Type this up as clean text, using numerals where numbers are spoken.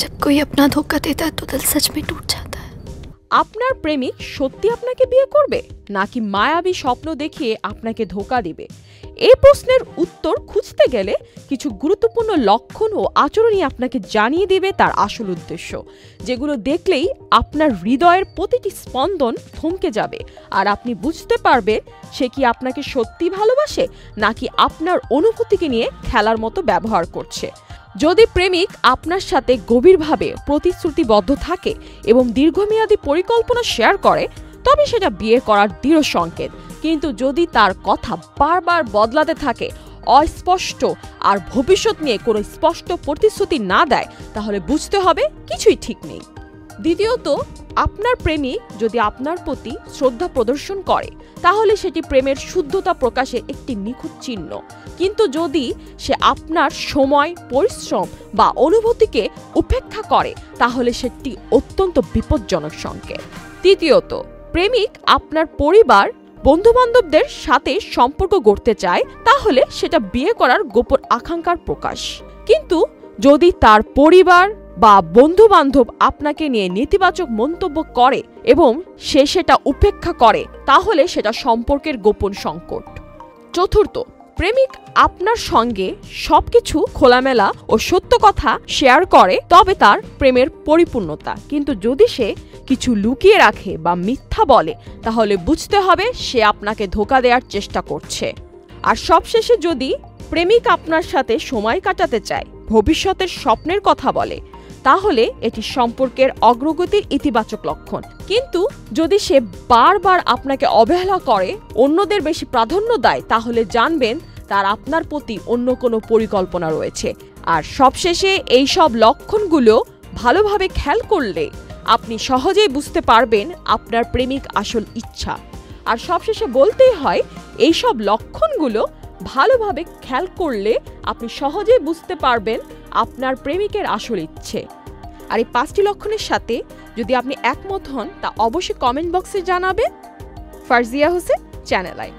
जब कोई अपना धोखा देता है तो दिल सच में टूट जाता है। আপনার প্রেমিক সত্যি আপনাকে বিয়ে করবে নাকি মায়াবী স্বপ্ন দেখিয়ে আপনাকে ধোঁকা দিবে? এই প্রশ্নের উত্তর খুঁজতে গেলে কিছু গুরুত্বপূর্ণ লক্ষণ ও আচরণই আপনাকে জানিয়ে দিবে তার আসল উদ্দেশ্য, যেগুলো দেখলেই আপনার হৃদয়ের প্রতিটি স্পন্দন থমকে যাবে আর আপনি বুঝতে পারবেন সে কি আপনাকে সত্যি ভালোবাসে নাকি আপনার অনুভূতিকে নিয়ে খেলার মতো ব্যবহার করছে। যদি প্রেমিক আপনার সাথে গভীরভাবে প্রতিশ্রুতিবদ্ধ থাকে এবং দীর্ঘমেয়াদী পরিকল্পনা শেয়ার করে তবে সেটা বিয়ে করার দৃঢ় সংকেত। কিন্তু যদি তার কথা বারবার বদলাতে থাকে, অস্পষ্ট আর ভবিষ্যৎ নিয়ে কোনো স্পষ্ট প্রতিশ্রুতি না দেয়, তাহলে বুঝতে হবে কিছুই ঠিক নেই। দ্বিতীয়ত, আপনার প্রেমিক যদি আপনার প্রতি শ্রদ্ধা প্রদর্শন করে তাহলে সেটি প্রেমের শুদ্ধতা প্রকাশের একটি নিখুঁত চিহ্ন। কিন্তু যদি সে আপনার সময়, পরিশ্রম বা অনুভূতিকে উপেক্ষা করে তাহলে সেটি অত্যন্ত বিপজ্জনক সংকেত। তৃতীয়ত, প্রেমিক আপনার পরিবার, বন্ধুবান্ধবদের সাথে সম্পর্ক গড়তে চায় তাহলে সেটা বিয়ে করার গোপন আকাঙ্ক্ষার প্রকাশ। কিন্তু যদি তার পরিবার বা বন্ধুবান্ধব আপনাকে নিয়ে নেতিবাচক মন্তব্য করে এবং সে সেটা উপেক্ষা করে তাহলে সেটা সম্পর্কের গোপন সংকট। চতুর্থ, প্রেমিক আপনার সঙ্গে সবকিছু খোলামেলা ও সত্য কথা শেয়ার করে তবে তার প্রেমের পরিপূর্ণতা। কিন্তু যদি সে কিছু লুকিয়ে রাখে বা মিথ্যা বলে তাহলে বুঝতে হবে সে আপনাকে ধোঁকা দেওয়ার চেষ্টা করছে। আর সবশেষে, যদি প্রেমিক আপনার সাথে সময় কাটাতে চায়, ভবিষ্যতের স্বপ্নের কথা বলে, তাহলে এটি সম্পর্কের অগ্রগতির ইতিবাচক লক্ষণ। কিন্তু যদি সে বারবার আপনাকে অবহেলা করে, অন্যদের বেশি প্রাধান্য দেয়, তাহলে জানবেন তার আপনার প্রতি অন্য কোনো পরিকল্পনা রয়েছে। আর সবশেষে এই সব লক্ষণগুলো ভালোভাবে খেয়াল করলে আপনি সহজেই বুঝতে পারবেন আপনার প্রেমিক আসল ইচ্ছা। আর সবশেষে বলতেই হয়, এই সব লক্ষণগুলো ভালোভাবে খেয়াল করলে আপনি সহজেই বুঝতে পারবেন আপনার প্রেমিকের আসল ইচ্ছে। আর এই 5টি লক্ষণের সাথে যদি আপনি একমত হন তা অবশ্যই কমেন্ট বক্সে জানাবেন। ফারজিয়া হোসেন, চ্যানেল আই।